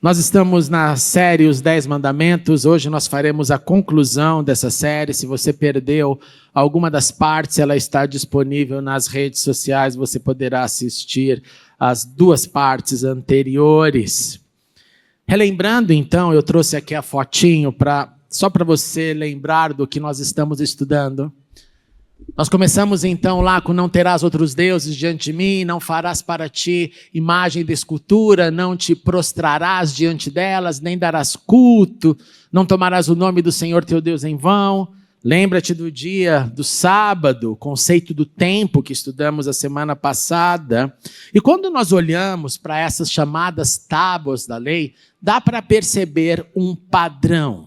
Nós estamos na série Os 10 Mandamentos. Hoje nós faremos a conclusão dessa série. Se você perdeu alguma das partes, ela está disponível nas redes sociais. Você poderá assistir as duas partes anteriores. Relembrando, então, eu trouxe aqui a fotinho só para você lembrar do que nós estamos estudando. Nós começamos então lá com não terás outros deuses diante de mim, não farás para ti imagem de escultura, não te prostrarás diante delas, nem darás culto, não tomarás o nome do Senhor teu Deus em vão. Lembra-te do dia do sábado, o conceito do tempo que estudamos a semana passada. E quando nós olhamos para essas chamadas tábuas da lei, dá para perceber um padrão.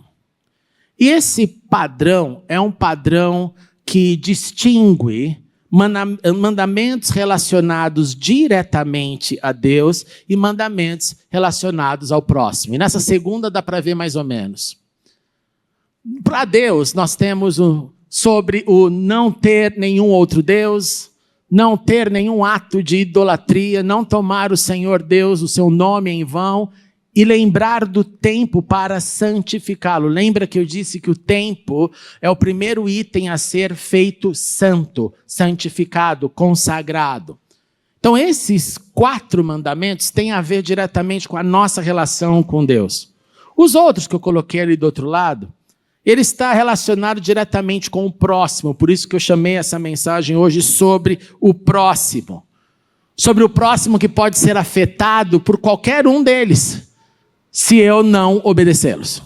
E esse padrão é um padrão que distingue mandamentos relacionados diretamente a Deus e mandamentos relacionados ao próximo. E nessa segunda dá para ver mais ou menos. Para Deus, nós temos sobre o não ter nenhum outro Deus, não ter nenhum ato de idolatria, não tomar o Senhor Deus, o seu nome em vão, e lembrar do tempo para santificá-lo. Lembra que eu disse que o tempo é o primeiro item a ser feito santo, santificado, consagrado. Então esses 4 mandamentos têm a ver diretamente com a nossa relação com Deus. Os outros que eu coloquei ali do outro lado, ele está relacionado diretamente com o próximo. Por isso que eu chamei essa mensagem hoje sobre o próximo. Sobre o próximo que pode ser afetado por qualquer um deles, se eu não obedecê-los.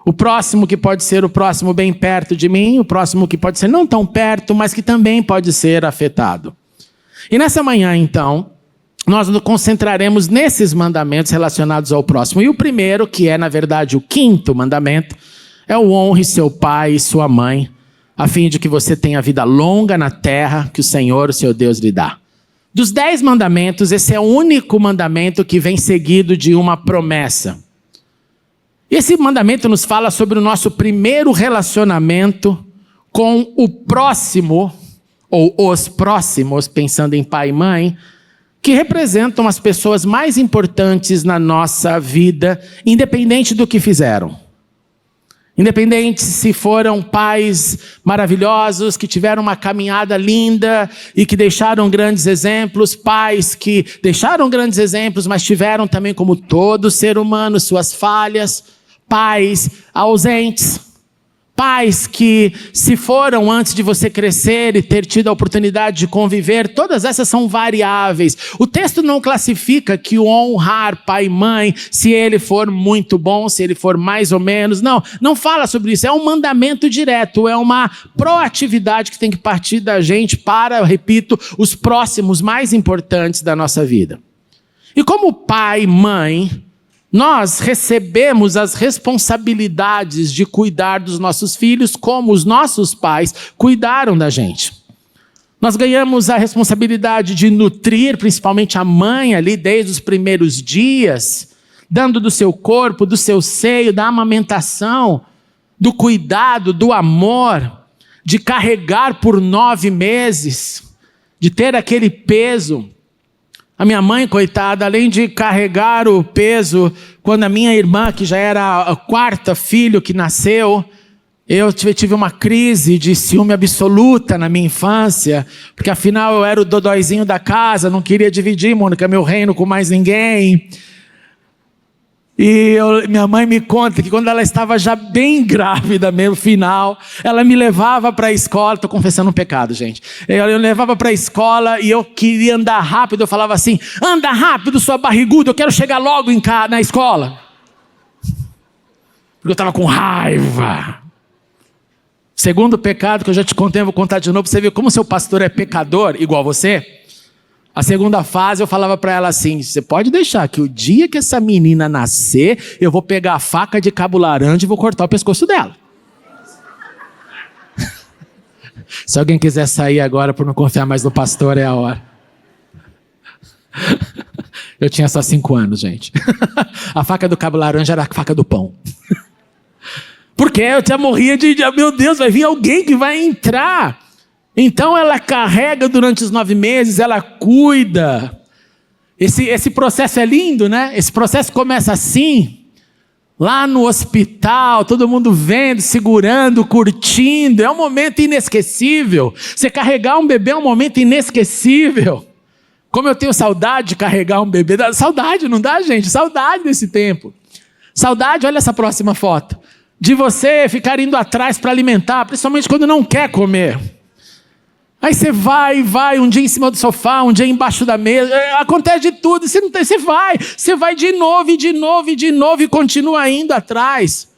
O próximo que pode ser o próximo bem perto de mim, o próximo que pode ser não tão perto, mas que também pode ser afetado. E nessa manhã, então, nós nos concentraremos nesses mandamentos relacionados ao próximo. E o primeiro, que é, na verdade, o 5º mandamento, é o honre seu pai e sua mãe, a fim de que você tenha vida longa na terra que o Senhor, o seu Deus, lhe dá. Dos 10 mandamentos, esse é o único mandamento que vem seguido de uma promessa. Esse mandamento nos fala sobre o nosso primeiro relacionamento com o próximo, ou os próximos, pensando em pai e mãe, que representam as pessoas mais importantes na nossa vida, independente do que fizeram. Independente se foram pais maravilhosos, que tiveram uma caminhada linda e que deixaram grandes exemplos, pais que deixaram grandes exemplos, mas tiveram também, como todo ser humano, suas falhas, pais ausentes, pais que se foram antes de você crescer e ter tido a oportunidade de conviver, todas essas são variáveis. O texto não classifica que o honrar pai e mãe, se ele for muito bom, se ele for mais ou menos, não fala sobre isso, é um mandamento direto, é uma proatividade que tem que partir da gente para, eu repito, os próximos mais importantes da nossa vida. E como pai e mãe, nós recebemos as responsabilidades de cuidar dos nossos filhos como os nossos pais cuidaram da gente. Nós ganhamos a responsabilidade de nutrir, principalmente a mãe ali, desde os primeiros dias, dando do seu corpo, do seu seio, da amamentação, do cuidado, do amor, de carregar por 9 meses, de ter aquele peso. A minha mãe, coitada, além de carregar o peso, quando a minha irmã, que já era a 4ª filho que nasceu, eu tive uma crise de ciúme absoluta na minha infância, porque afinal eu era o dodóizinho da casa, não queria dividir, Mônica, meu reino com mais ninguém. E minha mãe me conta que quando ela estava já bem grávida, mesmo final, ela me levava para a escola, estou confessando um pecado, gente. Eu levava para a escola e eu queria andar rápido, eu falava assim, anda rápido, sua barriguda, eu quero chegar logo na escola. Porque eu estava com raiva. Segundo pecado que eu já te contei, eu vou contar de novo, para você ver como seu pastor é pecador, igual você. A segunda fase eu falava para ela assim, você pode deixar que o dia que essa menina nascer, eu vou pegar a faca de cabo laranja e vou cortar o pescoço dela. Se alguém quiser sair agora por não confiar mais no pastor, é a hora. Eu tinha só 5 anos, gente. A faca do cabo laranja era a faca do pão. Porque eu já morria de, meu Deus, vai vir alguém que vai entrar. Então ela carrega durante os 9 meses, ela cuida. Esse processo é lindo, né? Esse processo começa assim, lá no hospital, todo mundo vendo, segurando, curtindo. É um momento inesquecível. Você carregar um bebê é um momento inesquecível. Como eu tenho saudade de carregar um bebê. Saudade, não dá, gente? Saudade desse tempo. Saudade, olha essa próxima foto. De você ficar indo atrás para alimentar, principalmente quando não quer comer. Aí você vai, um dia em cima do sofá, um dia embaixo da mesa, acontece de tudo, você vai de novo e continua indo atrás.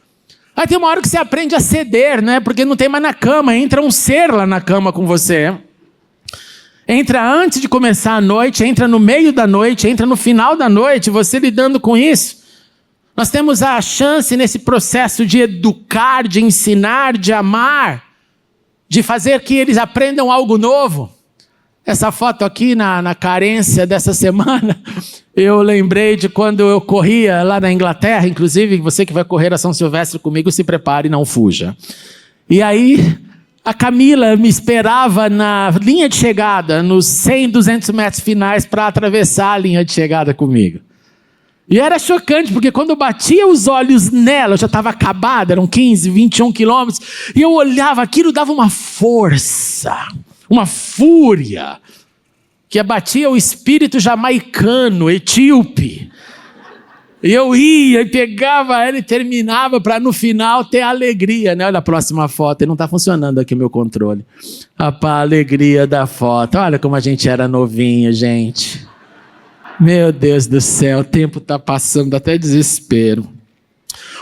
Aí tem uma hora que você aprende a ceder, né? Porque não tem mais na cama, entra um ser lá na cama com você. Entra antes de começar a noite, entra no meio da noite, entra no final da noite, você lidando com isso. Nós temos a chance nesse processo de educar, de ensinar, de amar, de fazer que eles aprendam algo novo. Essa foto aqui na carência dessa semana, eu lembrei de quando eu corria lá na Inglaterra, inclusive você que vai correr a São Silvestre comigo, se prepare e não fuja. E aí, a Camila me esperava na linha de chegada, nos 100, 200 metros finais para atravessar a linha de chegada comigo. E era chocante, porque quando eu batia os olhos nela, eu já estava acabada, eram 15, 21 quilômetros, e eu olhava aquilo, dava uma força, uma fúria, que abatia o espírito jamaicano, etíope. E eu ia e pegava ela e terminava para no final ter alegria, né? Olha a próxima foto, não está funcionando aqui o meu controle. A alegria da foto, olha como a gente era novinho, gente. Meu Deus do céu, o tempo está passando, dá até desespero.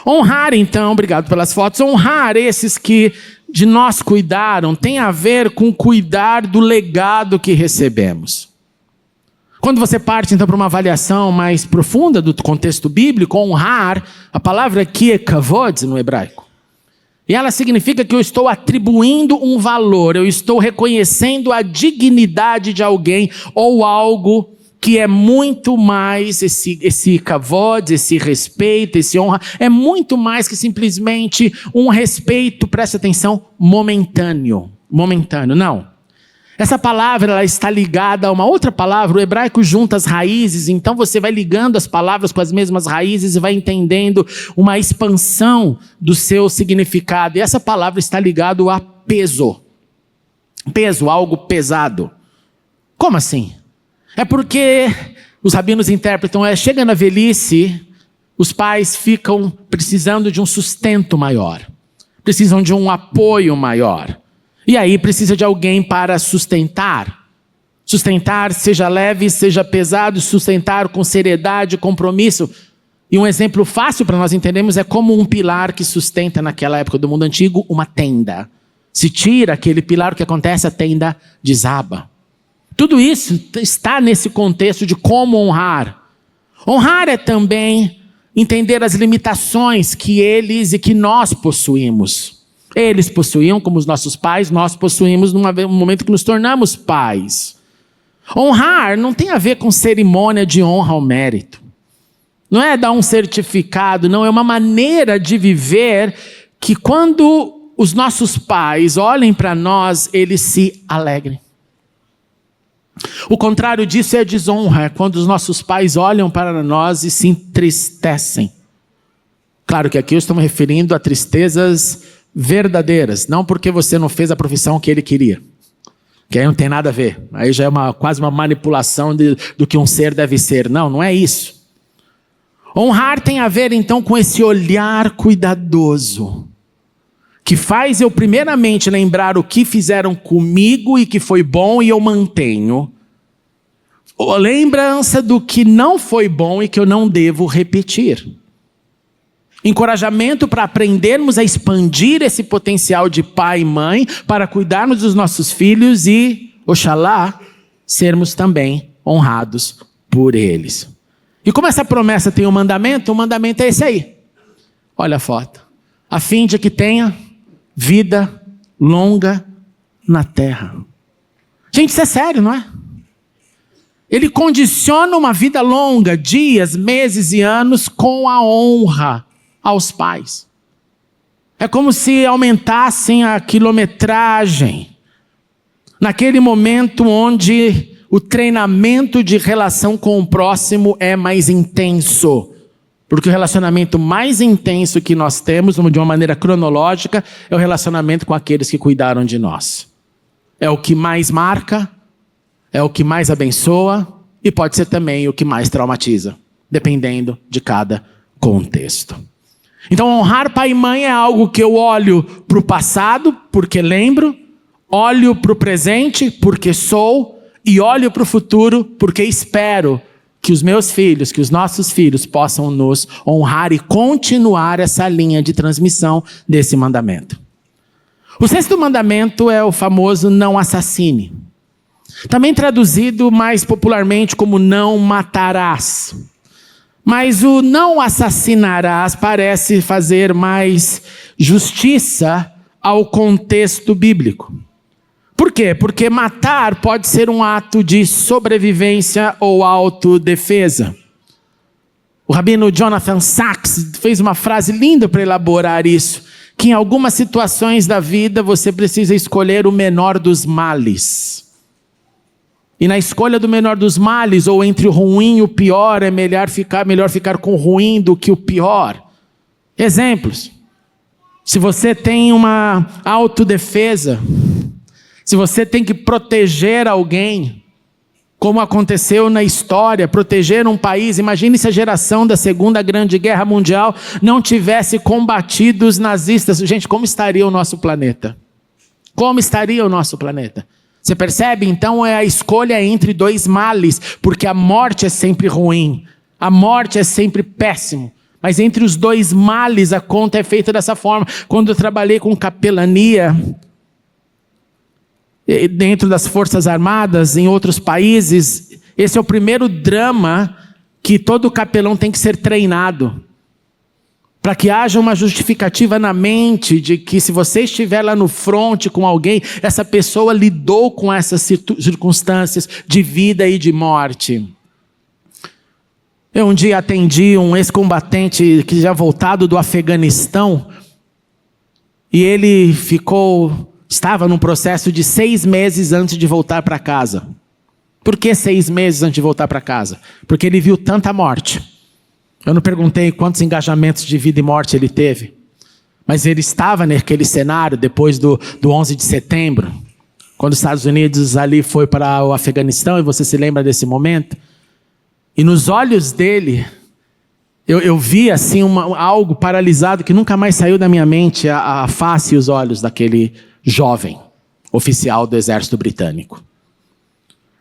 Honrar então, obrigado pelas fotos, honrar esses que de nós cuidaram tem a ver com cuidar do legado que recebemos. Quando você parte então para uma avaliação mais profunda do contexto bíblico, honrar, a palavra aqui é kavod no hebraico. E ela significa que eu estou atribuindo um valor, eu estou reconhecendo a dignidade de alguém ou algo que é muito mais esse kavod, esse respeito, esse honra, é muito mais que simplesmente um respeito, preste atenção, momentâneo, não. Essa palavra ela está ligada a uma outra palavra, o hebraico junta as raízes, então você vai ligando as palavras com as mesmas raízes e vai entendendo uma expansão do seu significado, e essa palavra está ligada a peso, algo pesado. Como assim? É porque os rabinos interpretam, chega na velhice, os pais ficam precisando de um sustento maior, precisam de um apoio maior, e aí precisa de alguém para sustentar, seja leve, seja pesado, sustentar com seriedade, compromisso. E um exemplo fácil para nós entendermos é como um pilar que sustenta naquela época do mundo antigo uma tenda. Se tira aquele pilar, o que acontece? A tenda desaba. Tudo isso está nesse contexto de como honrar. Honrar é também entender as limitações que eles e que nós possuímos. Eles possuíam como os nossos pais, nós possuímos no momento que nos tornamos pais. Honrar não tem a ver com cerimônia de honra ao mérito. Não é dar um certificado, não, é uma maneira de viver que quando os nossos pais olhem para nós, eles se alegrem. O contrário disso é a desonra, quando os nossos pais olham para nós e se entristecem. Claro que aqui eu estou me referindo a tristezas verdadeiras, não porque você não fez a profissão que ele queria, que aí não tem nada a ver, aí já é quase uma manipulação do que um ser deve ser. Não é isso. Honrar tem a ver então com esse olhar cuidadoso, que faz eu primeiramente lembrar o que fizeram comigo e que foi bom e eu mantenho. A lembrança do que não foi bom e que eu não devo repetir. Encorajamento para aprendermos a expandir esse potencial de pai e mãe para cuidarmos dos nossos filhos e, oxalá, sermos também honrados por eles. E como essa promessa tem um mandamento, o mandamento é esse aí. Olha a foto. A fim de que tenha vida longa na terra. Gente, isso é sério, não é? Ele condiciona uma vida longa, dias, meses e anos, com a honra aos pais. É como se aumentassem a quilometragem. Naquele momento onde o treinamento de relação com o próximo é mais intenso. Porque o relacionamento mais intenso que nós temos, de uma maneira cronológica, é o relacionamento com aqueles que cuidaram de nós. É o que mais marca, é o que mais abençoa e pode ser também o que mais traumatiza, dependendo de cada contexto. Então, honrar pai e mãe é algo que eu olho para o passado, porque lembro, olho para o presente, porque sou, e olho para o futuro, porque espero que os meus filhos, que os nossos filhos possam nos honrar e continuar essa linha de transmissão desse mandamento. O sexto mandamento é o famoso não assassine. Também traduzido mais popularmente como não matarás. Mas o não assassinarás parece fazer mais justiça ao contexto bíblico. Por quê? Porque matar pode ser um ato de sobrevivência ou autodefesa. O rabino Jonathan Sacks fez uma frase linda para elaborar isso, que em algumas situações da vida você precisa escolher o menor dos males. E na escolha do menor dos males, ou entre o ruim e o pior, é melhor ficar com o ruim do que o pior. Exemplos. Se você tem uma autodefesa, se você tem que proteger alguém, como aconteceu na história, proteger um país, imagine se a geração da Segunda Grande Guerra Mundial não tivesse combatido os nazistas. Gente, como estaria o nosso planeta? Como estaria o nosso planeta? Você percebe? Então é a escolha entre dois males, porque a morte é sempre ruim, a morte é sempre péssimo. Mas entre os dois males a conta é feita dessa forma. Quando eu trabalhei com capelania dentro das Forças Armadas, em outros países, esse é o primeiro drama que todo capelão tem que ser treinado. Para que haja uma justificativa na mente de que se você estiver lá no fronte com alguém, essa pessoa lidou com essas circunstâncias de vida e de morte. Eu um dia atendi um ex-combatente que já voltado do Afeganistão, e ele estava num processo de 6 meses antes de voltar para casa. Por que 6 meses antes de voltar para casa? Porque ele viu tanta morte. Eu não perguntei quantos engajamentos de vida e morte ele teve, mas ele estava naquele cenário depois do 11 de setembro, quando os Estados Unidos ali foi para o Afeganistão, e você se lembra desse momento? E nos olhos dele, eu vi assim algo paralisado que nunca mais saiu da minha mente, a face e os olhos daquele jovem oficial do exército britânico.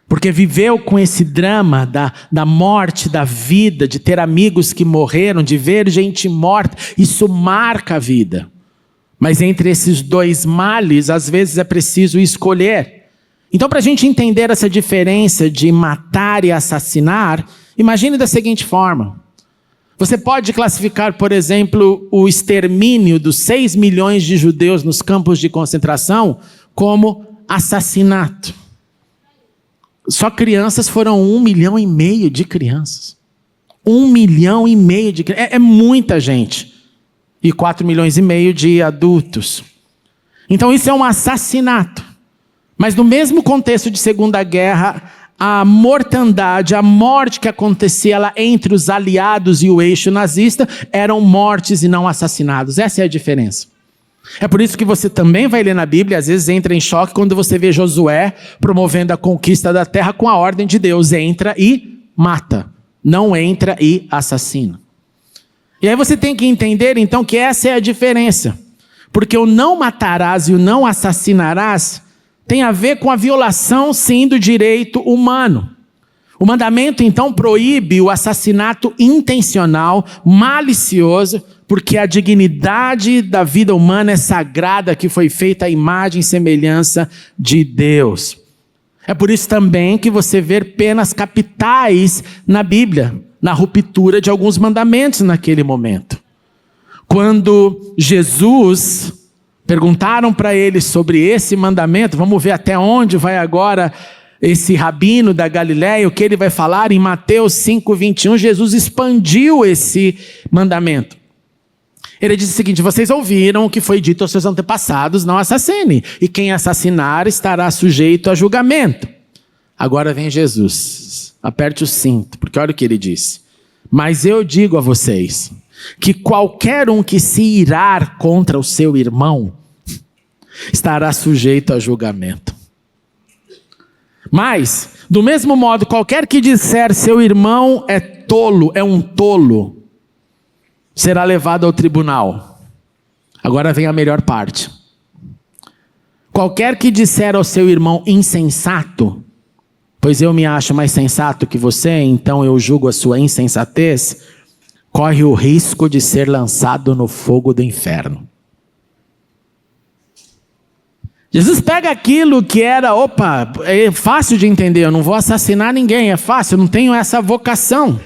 Porque viveu com esse drama da morte, da vida, de ter amigos que morreram, de ver gente morta, isso marca a vida. Mas entre esses dois males, às vezes é preciso escolher. Então, para a gente entender essa diferença de matar e assassinar, imagine da seguinte forma. Você pode classificar, por exemplo, o extermínio dos 6 milhões de judeus nos campos de concentração como assassinato. Só crianças foram 1,5 milhão de crianças. 1,5 milhão de crianças. É muita gente. E 4,5 milhões de adultos. Então isso é um assassinato. Mas no mesmo contexto de Segunda Guerra, a mortandade, a morte que acontecia lá entre os aliados e o eixo nazista, eram mortes e não assassinados. Essa é a diferença. É por isso que você também vai ler na Bíblia, às vezes entra em choque quando você vê Josué promovendo a conquista da terra com a ordem de Deus. Entra e mata, não entra e assassina. E aí você tem que entender então que essa é a diferença. Porque o não matarás e o não assassinarás tem a ver com a violação, sim, do direito humano. O mandamento, então, proíbe o assassinato intencional, malicioso, porque a dignidade da vida humana é sagrada, que foi feita à imagem e semelhança de Deus. É por isso também que você vê penas capitais na Bíblia, na ruptura de alguns mandamentos naquele momento. Quando Jesus... perguntaram para ele sobre esse mandamento, vamos ver até onde vai agora esse rabino da Galileia, o que ele vai falar em Mateus 5:21, Jesus expandiu esse mandamento. Ele disse o seguinte: vocês ouviram o que foi dito aos seus antepassados, não assassine, e quem assassinar estará sujeito a julgamento. Agora vem Jesus. Aperte o cinto, porque olha o que ele disse. Mas eu digo a vocês que qualquer um que se irar contra o seu irmão estará sujeito a julgamento. Mas, do mesmo modo, qualquer que disser seu irmão é tolo, é um tolo, será levado ao tribunal. Agora vem a melhor parte. Qualquer que disser ao seu irmão insensato, pois eu me acho mais sensato que você, então eu julgo a sua insensatez, corre o risco de ser lançado no fogo do inferno. Jesus pega aquilo que era, é fácil de entender, eu não vou assassinar ninguém, é fácil, eu não tenho essa vocação.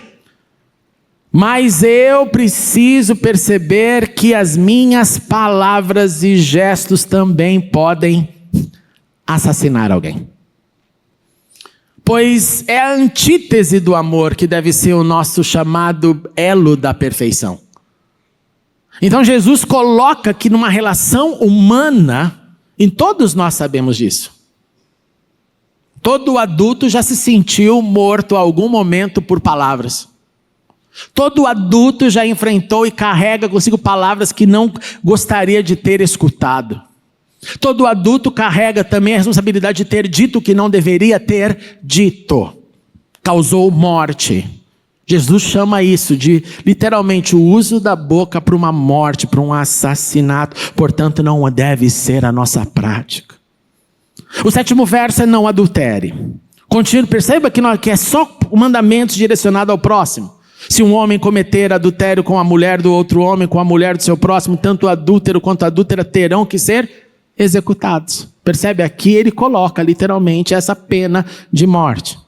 Mas eu preciso perceber que as minhas palavras e gestos também podem assassinar alguém. Pois é a antítese do amor que deve ser o nosso chamado elo da perfeição. Então Jesus coloca que numa relação humana, e todos nós sabemos disso. Todo adulto já se sentiu morto a algum momento por palavras. Todo adulto já enfrentou e carrega consigo palavras que não gostaria de ter escutado. Todo adulto carrega também a responsabilidade de ter dito o que não deveria ter dito. Causou morte. Jesus chama isso de, literalmente, o uso da boca para uma morte, para um assassinato. Portanto, não deve ser a nossa prática. O 7º verso é não adultere. Continue, perceba que é só mandamentos direcionados ao próximo. Se um homem cometer adultério com a mulher do outro homem, com a mulher do seu próximo, tanto o adúltero quanto a adúltera terão que ser executados. Percebe? Aqui ele coloca literalmente essa pena de morte.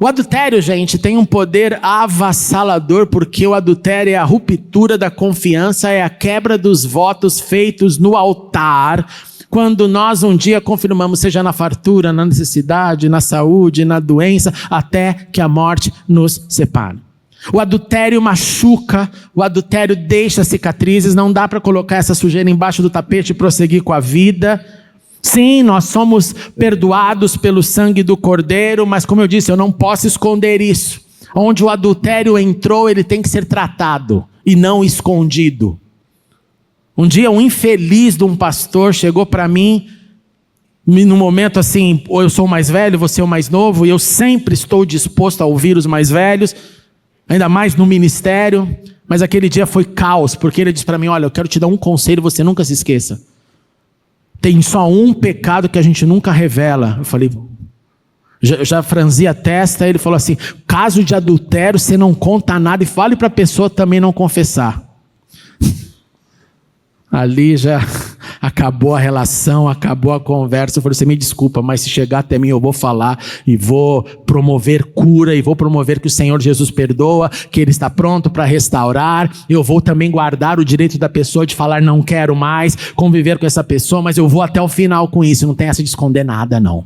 O adultério, gente, tem um poder avassalador, porque o adultério é a ruptura da confiança, é a quebra dos votos feitos no altar, quando nós um dia confirmamos, seja na fartura, na necessidade, na saúde, na doença, até que a morte nos separe. O adultério machuca, o adultério deixa cicatrizes, não dá para colocar essa sujeira embaixo do tapete e prosseguir com a vida. Sim, nós somos perdoados pelo sangue do Cordeiro, mas como eu disse, eu não posso esconder isso. Onde o adultério entrou, ele tem que ser tratado e não escondido. Um dia um infeliz de um pastor chegou para mim, num momento assim, ou eu sou o mais velho, você é o mais novo, e eu sempre estou disposto a ouvir os mais velhos, ainda mais no ministério, mas aquele dia foi caos, porque ele disse para mim, olha, eu quero te dar um conselho, você nunca se esqueça. Tem só um pecado que a gente nunca revela. Eu falei, já franzi a testa, ele falou assim, caso de adultério, você não conta nada e fale para a pessoa também não confessar. Ali já acabou a relação, acabou a conversa. Eu falei, você me desculpa, mas se chegar até mim eu vou falar e vou promover cura e vou promover que o Senhor Jesus perdoa, que Ele está pronto para restaurar. Eu vou também guardar o direito da pessoa de falar não quero mais conviver com essa pessoa, mas eu vou até o final com isso. Não tem essa de esconder nada, não.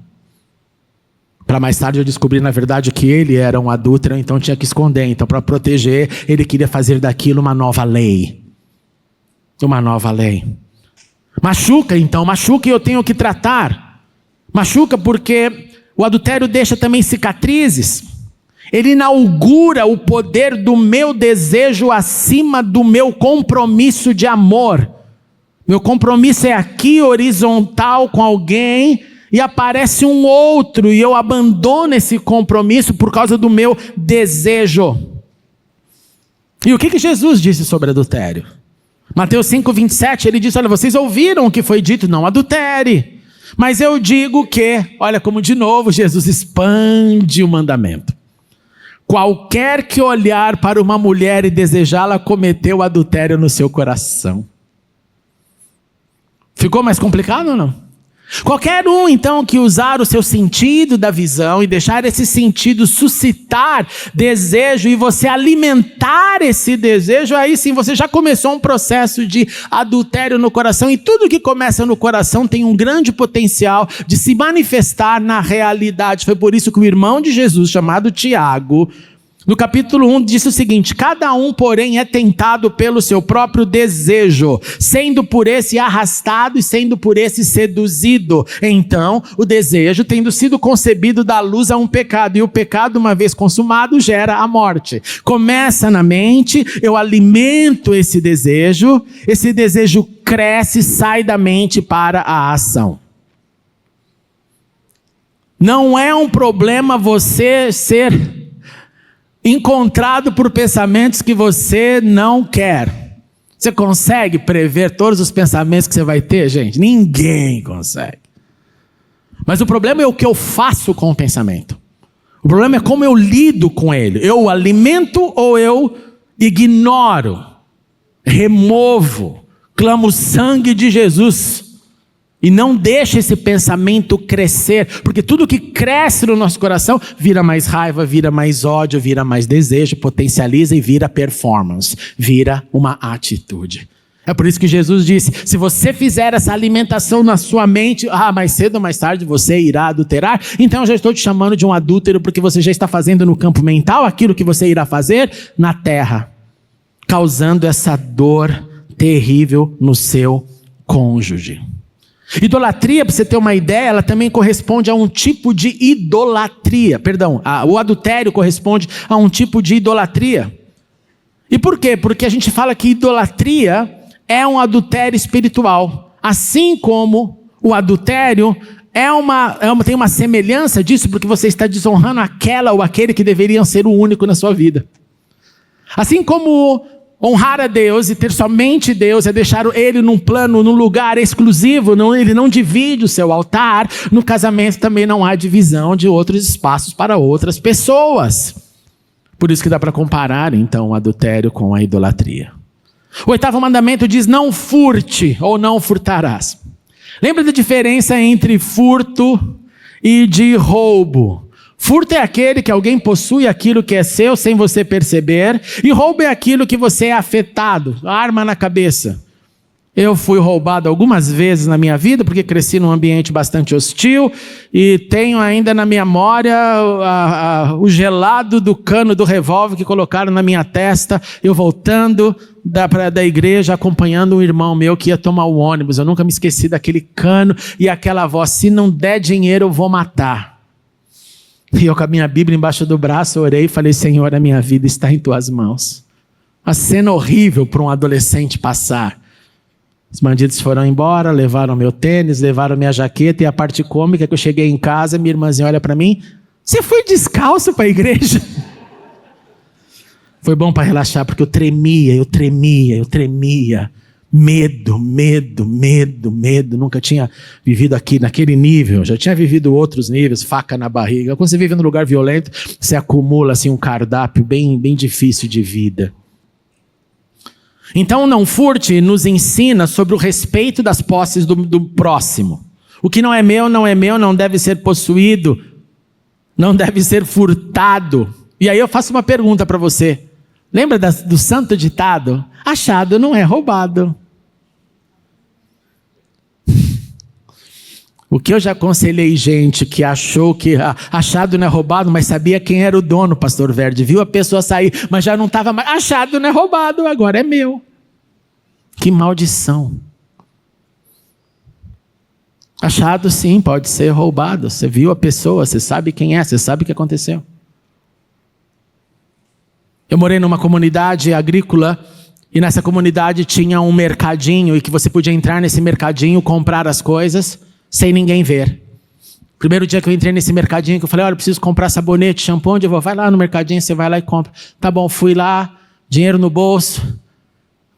Para mais tarde eu descobri, na verdade, que ele era um adúltero, então tinha que esconder. Então, para proteger, ele queria fazer daquilo uma nova lei. Uma nova lei. Machuca então, machuca e eu tenho que tratar. Machuca porque o adultério deixa também cicatrizes. Ele inaugura o poder do meu desejo acima do meu compromisso de amor. Meu compromisso é aqui horizontal com alguém e aparece um outro e eu abandono esse compromisso por causa do meu desejo. E o que Jesus disse sobre adultério? Mateus 5:27, ele diz, olha, vocês ouviram o que foi dito, não adultere. Mas eu digo que, olha como de novo Jesus expande o mandamento. Qualquer que olhar para uma mulher e desejá-la cometeu adultério no seu coração. Ficou mais complicado ou não? Qualquer um, então, que usar o seu sentido da visão e deixar esse sentido suscitar desejo e você alimentar esse desejo, aí sim você já começou um processo de adultério no coração, e tudo que começa no coração tem um grande potencial de se manifestar na realidade. Foi por isso que o irmão de Jesus, chamado Tiago, No capítulo 1 diz o seguinte: cada um, porém, é tentado pelo seu próprio desejo, sendo por esse arrastado e sendo por esse seduzido. Então, o desejo, tendo sido concebido, dá luz a um pecado, e o pecado, uma vez consumado, gera a morte. Começa na mente, eu alimento esse desejo cresce, sai da mente para a ação. Não é um problema você ser encontrado por pensamentos que você não quer. Você consegue prever todos os pensamentos que você vai ter, gente? Ninguém consegue. Mas o problema é o que eu faço com o pensamento. O problema é como eu lido com ele. Eu o alimento ou eu ignoro, removo, clamo o sangue de Jesus. E não deixa esse pensamento crescer, porque tudo que cresce no nosso coração vira mais raiva, vira mais ódio, vira mais desejo, potencializa e vira performance, vira uma atitude. É por isso que Jesus disse: se você fizer essa alimentação na sua mente, mais cedo ou mais tarde você irá adulterar. Então eu já estou te chamando de um adúltero, porque você já está fazendo no campo mental aquilo que você irá fazer na terra, causando essa dor terrível no seu cônjuge. Idolatria, para você ter uma ideia, ela também corresponde a um tipo de idolatria. O adultério corresponde a um tipo de idolatria. E por quê? Porque a gente fala que idolatria é um adultério espiritual. Assim como o adultério tem uma semelhança disso, porque você está desonrando aquela ou aquele que deveriam ser o único na sua vida. Assim como honrar a Deus e ter somente Deus é deixar Ele num plano, num lugar exclusivo, Ele não divide o seu altar. No casamento também não há divisão de outros espaços para outras pessoas. Por isso que dá para comparar então o adultério com a idolatria. O 8º mandamento diz: não furte ou não furtarás. Lembra da diferença entre furto e de roubo? Furto é aquele que alguém possui aquilo que é seu sem você perceber, e roubo é aquilo que você é afetado, arma na cabeça. Eu fui roubado algumas vezes na minha vida, porque cresci num ambiente bastante hostil, e tenho ainda na minha memória o gelado do cano do revólver que colocaram na minha testa, eu voltando da igreja, acompanhando um irmão meu que ia tomar o ônibus. Eu nunca me esqueci daquele cano e aquela voz: se não der dinheiro eu vou matar. E eu com a minha Bíblia embaixo do braço orei e falei: Senhor, a minha vida está em tuas mãos. A cena horrível para um adolescente passar. Os bandidos foram embora, levaram meu tênis, levaram minha jaqueta, e a parte cômica é que eu cheguei em casa, minha irmãzinha olha para mim: você foi descalço para a igreja? Foi bom para relaxar, porque eu tremia. Medo. Nunca tinha vivido aqui naquele nível. Já tinha vivido outros níveis, faca na barriga. Quando você vive num lugar violento, você acumula assim um cardápio bem difícil de vida. Então, não furte nos ensina sobre o respeito das posses do próximo. O que não é meu, não deve ser possuído, não deve ser furtado. E aí eu faço uma pergunta para você. Lembra do santo ditado? Achado não é roubado. O que eu já aconselhei gente que achou que achado não é roubado, mas sabia quem era o dono, pastor Verde. Viu a pessoa sair, mas já não estava mais. Achado não é roubado, agora é meu. Que maldição. Achado sim, pode ser roubado. Você viu a pessoa, você sabe quem é, você sabe o que aconteceu. Eu morei numa comunidade agrícola e nessa comunidade tinha um mercadinho e que você podia entrar nesse mercadinho, comprar as coisas sem ninguém ver. Primeiro dia que eu entrei nesse mercadinho, que eu falei: olha, eu preciso comprar sabonete, shampoo, onde eu vou? Vai lá no mercadinho, você vai lá e compra. Tá bom, fui lá, dinheiro no bolso,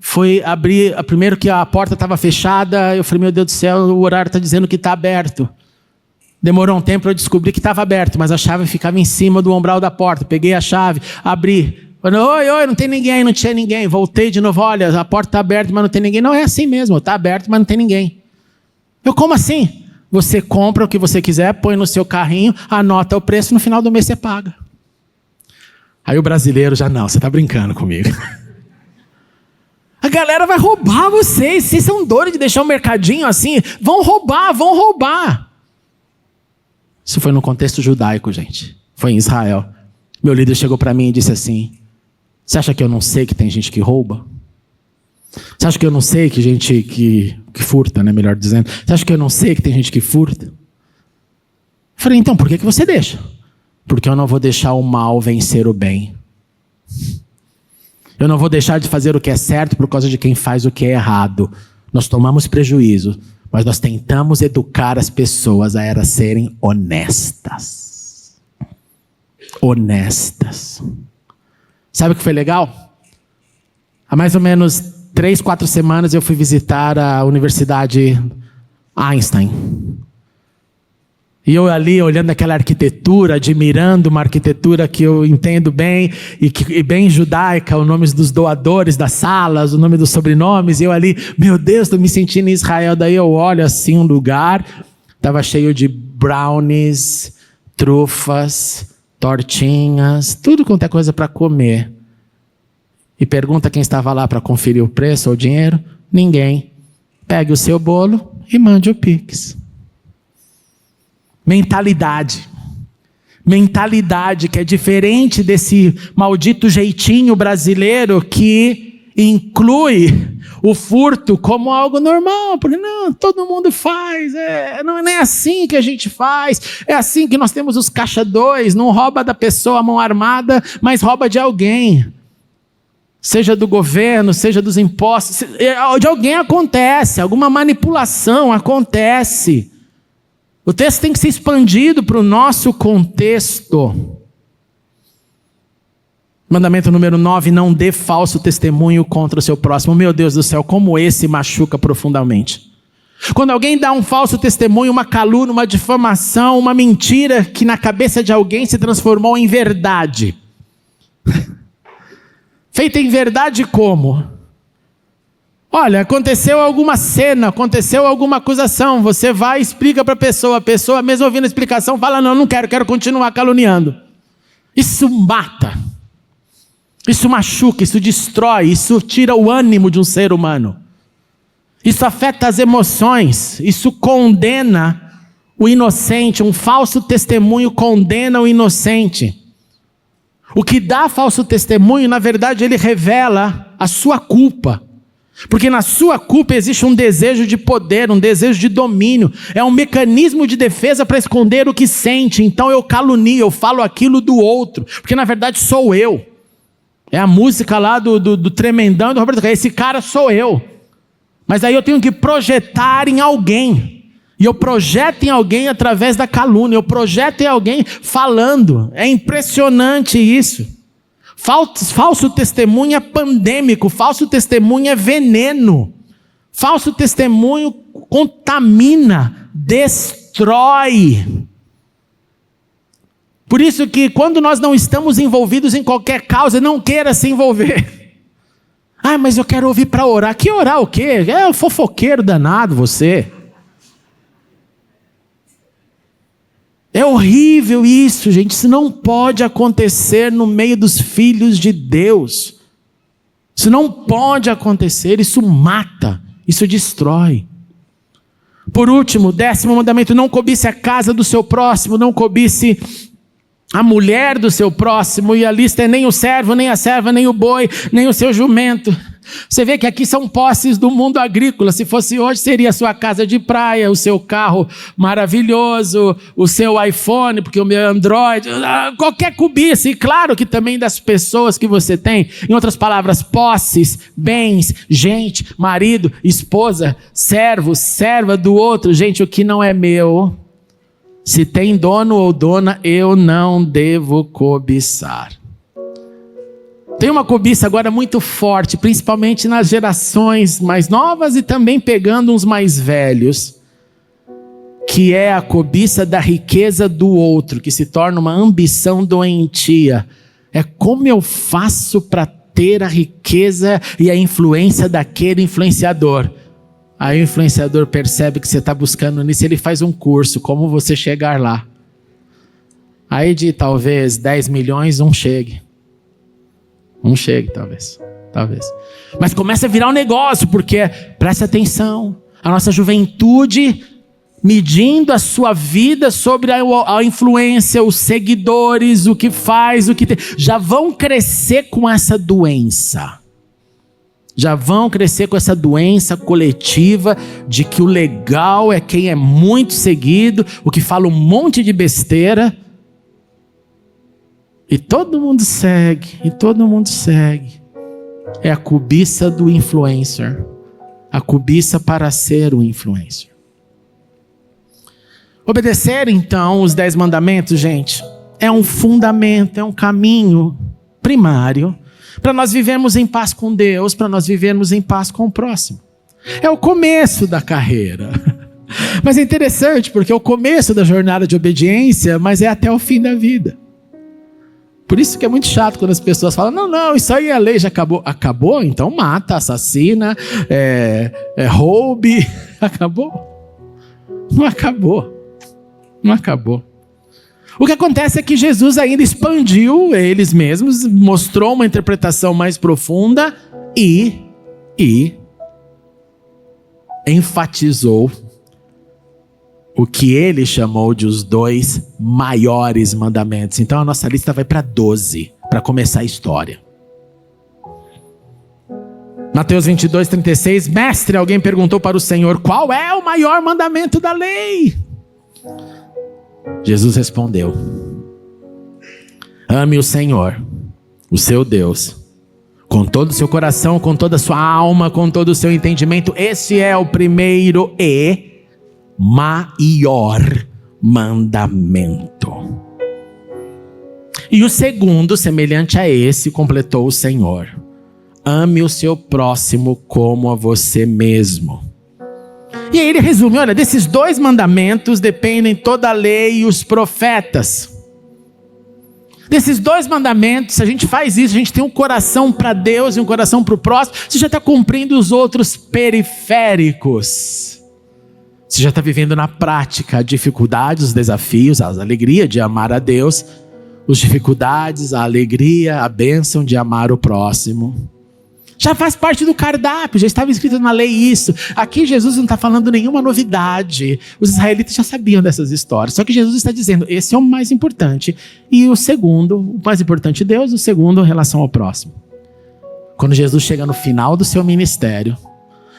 fui abrir, primeiro que a porta estava fechada, eu falei: meu Deus do céu, o horário está dizendo que está aberto. Demorou um tempo para eu descobrir que estava aberto, mas a chave ficava em cima do umbral da porta. Peguei a chave, abri. Falei: oi, não tem ninguém aí, não tinha ninguém. Voltei de novo: olha, a porta está aberta, mas não tem ninguém. Não, é assim mesmo, está aberto, mas não tem ninguém. Eu: como assim? Você compra o que você quiser, põe no seu carrinho, anota o preço, no final do mês você paga. Aí o brasileiro já: não, você está brincando comigo. A galera vai roubar vocês são doidos de deixar o mercadinho assim, vão roubar. Isso foi no contexto judaico, gente, foi em Israel. Meu líder chegou para mim e disse assim: você acha que eu não sei que tem gente que rouba? Você acha que eu não sei que gente que furta, né? Melhor dizendo. Você acha que eu não sei que tem gente que furta? Eu falei, então por que você deixa? Porque eu não vou deixar o mal vencer o bem. Eu não vou deixar de fazer o que é certo por causa de quem faz o que é errado. Nós tomamos prejuízo, mas nós tentamos educar as pessoas a elas serem honestas. Honestas. Sabe o que foi legal? Há mais ou menos 3, 4 semanas eu fui visitar a Universidade Einstein. E eu ali olhando aquela arquitetura, admirando uma arquitetura que eu entendo bem, e bem judaica, os nomes dos doadores das salas, o nome dos sobrenomes, e eu ali, meu Deus, estou me sentindo em Israel. Daí eu olho assim um lugar, estava cheio de brownies, trufas, tortinhas, tudo quanto é coisa para comer. E pergunta quem estava lá para conferir o preço ou o dinheiro? Ninguém. Pegue o seu bolo e mande o Pix. Mentalidade. Mentalidade que é diferente desse maldito jeitinho brasileiro que inclui o furto como algo normal. Porque não, todo mundo faz. Não é nem assim que a gente faz. É assim que nós temos os caixa 2. Não rouba da pessoa a mão armada, mas rouba de alguém. Seja do governo, seja dos impostos. De alguém acontece. Alguma manipulação acontece. O texto tem que ser expandido para o nosso contexto. Mandamento número 9, não dê falso testemunho contra o seu próximo. Meu Deus do céu, como esse machuca profundamente. Quando alguém dá um falso testemunho, uma calúnia, uma difamação, uma mentira que na cabeça de alguém se transformou em verdade. Feita em verdade como? Olha, aconteceu alguma cena, aconteceu alguma acusação, você vai e explica para a pessoa mesmo ouvindo a explicação, fala, não quero continuar caluniando. Isso mata, isso machuca, isso destrói, isso tira o ânimo de um ser humano. Isso afeta as emoções, isso condena o inocente, um falso testemunho condena o inocente. O que dá falso testemunho, na verdade, ele revela a sua culpa. Porque na sua culpa existe um desejo de poder, um desejo de domínio. É um mecanismo de defesa para esconder o que sente. Então eu calunio, eu falo aquilo do outro. Porque na verdade sou eu. É a música lá do Tremendão, do Roberto Carlos. Esse cara sou eu. Mas aí eu tenho que projetar em alguém. E eu projeto em alguém através da calúnia. Eu projeto em alguém falando. É impressionante isso. Falso testemunho é pandêmico. Falso testemunho é veneno. Falso testemunho contamina, destrói. Por isso que quando nós não estamos envolvidos em qualquer causa, não queira se envolver. Ah, mas eu quero ouvir para orar. Que orar o quê? É um fofoqueiro danado você. É horrível isso, gente. Isso não pode acontecer no meio dos filhos de Deus. Isso não pode acontecer. Isso mata, isso destrói. Por último, 10º mandamento: não cobice a casa do seu próximo, não cobice a mulher do seu próximo. E a lista é nem o servo, nem a serva, nem o boi, nem o seu jumento. Você vê que aqui são posses do mundo agrícola. Se fosse hoje, seria a sua casa de praia, o seu carro maravilhoso, o seu iPhone, porque o meu é Android, qualquer cobiça. E claro que também das pessoas que você tem. Em outras palavras, posses, bens, gente, marido, esposa, servo, serva do outro. Gente, o que não é meu, se tem dono ou dona, eu não devo cobiçar. Tem uma cobiça agora muito forte, principalmente nas gerações mais novas e também pegando uns mais velhos, que é a cobiça da riqueza do outro, que se torna uma ambição doentia. É como eu faço para ter a riqueza e a influência daquele influenciador. Aí o influenciador percebe que você está buscando nisso, ele faz um curso, como você chegar lá. Aí de talvez 10 milhões, um chegue. Talvez. Mas começa a virar um negócio, porque, presta atenção, a nossa juventude medindo a sua vida sobre a influência, os seguidores, o que faz, o que tem, já vão crescer com essa doença. Já vão crescer com essa doença coletiva de que o legal é quem é muito seguido, o que fala um monte de besteira. E todo mundo segue, e todo mundo segue. É a cobiça do influencer. A cobiça para ser o influencer. Obedecer, então, os 10 mandamentos, gente, é um fundamento, é um caminho primário para nós vivermos em paz com Deus, para nós vivermos em paz com o próximo. É o começo da carreira. Mas é interessante, porque é o começo da jornada de obediência, mas é até o fim da vida. Por isso que é muito chato quando as pessoas falam, não, isso aí a lei já acabou. Acabou? Então mata, assassina, roube. Acabou? Não acabou. Não acabou. O que acontece é que Jesus ainda expandiu eles mesmos, mostrou uma interpretação mais profunda e enfatizou o que ele chamou de os 2 maiores mandamentos. Então a nossa lista vai para 12, para começar a história. Mateus 22:36, mestre, alguém perguntou para o Senhor, qual é o maior mandamento da lei? Jesus respondeu, ame o Senhor, o seu Deus, com todo o seu coração, com toda a sua alma, com todo o seu entendimento. Esse é o primeiro e maior mandamento. E o segundo, semelhante a esse, completou o Senhor, ame o seu próximo como a você mesmo. E aí ele resume, olha, desses 2 mandamentos dependem toda a lei e os profetas. Desses 2 mandamentos, se a gente faz isso, a gente tem um coração para Deus e um coração para o próximo, você já está cumprindo os outros periféricos. Você já está vivendo na prática a dificuldade, os desafios, a alegria de amar a Deus, as dificuldades, a alegria, a bênção de amar o próximo. Já faz parte do cardápio, já estava escrito na lei isso. Aqui Jesus não está falando nenhuma novidade. Os israelitas já sabiam dessas histórias. Só que Jesus está dizendo, esse é o mais importante. E o segundo, o mais importante Deus, o segundo em relação ao próximo. Quando Jesus chega no final do seu ministério,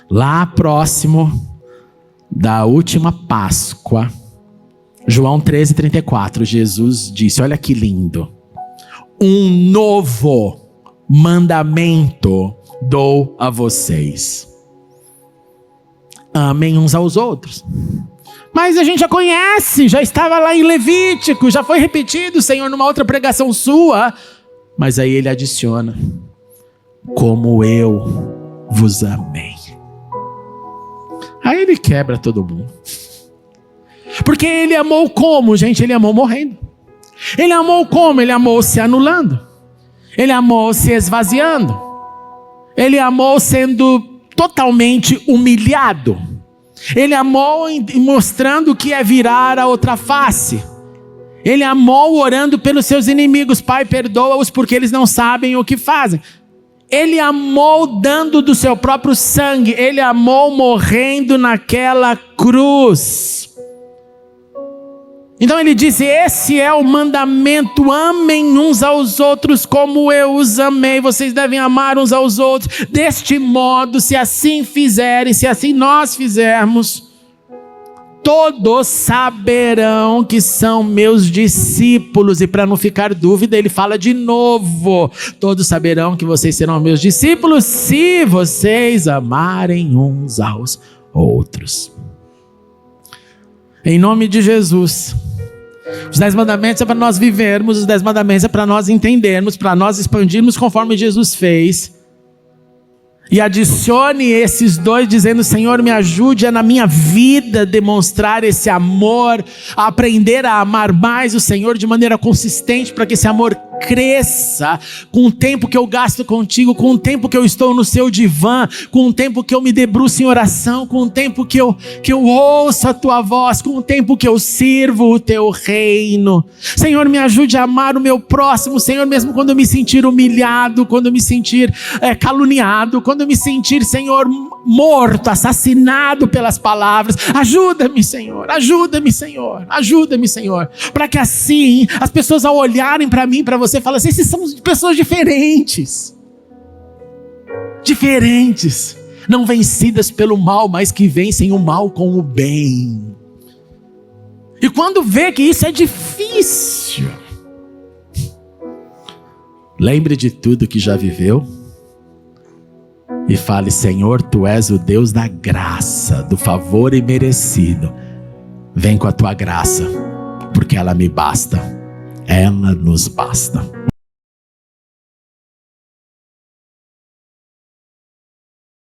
lá próximo da última Páscoa, João 13:34, Jesus disse, olha que lindo. Um novo mandamento dou a vocês. Amem uns aos outros. Mas a gente já conhece, já estava lá em Levítico, já foi repetido, Senhor, numa outra pregação sua. Mas aí ele adiciona, como eu vos amei. Aí ele quebra todo mundo. Porque ele amou como, gente? Ele amou morrendo. Ele amou como? Ele amou se anulando. Ele amou se esvaziando. Ele amou sendo totalmente humilhado. Ele amou mostrando o que é virar a outra face. Ele amou orando pelos seus inimigos. Pai, perdoa-os porque eles não sabem o que fazem. Ele amou dando do seu próprio sangue. Ele amou morrendo naquela cruz. Então ele disse, esse é o mandamento, amem uns aos outros como eu os amei, vocês devem amar uns aos outros, deste modo, se assim fizerem, se assim nós fizermos, todos saberão que são meus discípulos. E para não ficar dúvida, ele fala de novo, todos saberão que vocês serão meus discípulos, se vocês amarem uns aos outros. Em nome de Jesus. Os 10 mandamentos é para nós vivermos, os 10 mandamentos é para nós entendermos, para nós expandirmos conforme Jesus fez. E adicione esses 2 dizendo, Senhor, me ajude a na minha vida demonstrar esse amor, a aprender a amar mais o Senhor de maneira consistente, para que esse amor cresça com o tempo que eu gasto contigo, com o tempo que eu estou no seu divã, com o tempo que eu me debruço em oração, com o tempo que eu ouço a tua voz, com o tempo que eu sirvo o teu reino. Senhor, me ajude a amar o meu próximo, Senhor, mesmo quando eu me sentir humilhado, quando eu me sentir caluniado, quando eu me sentir, Senhor, morto, assassinado pelas palavras. Ajuda-me, Senhor, ajuda-me, Senhor, ajuda-me, Senhor, para que assim as pessoas ao olharem para mim, para você, falem assim: esses são pessoas diferentes, não vencidas pelo mal, mas que vencem o mal com o bem. E quando vê que isso é difícil, lembre de tudo que já viveu e fale: Senhor, tu és o Deus da graça, do favor imerecido. Vem com a tua graça, porque ela me basta, ela nos basta.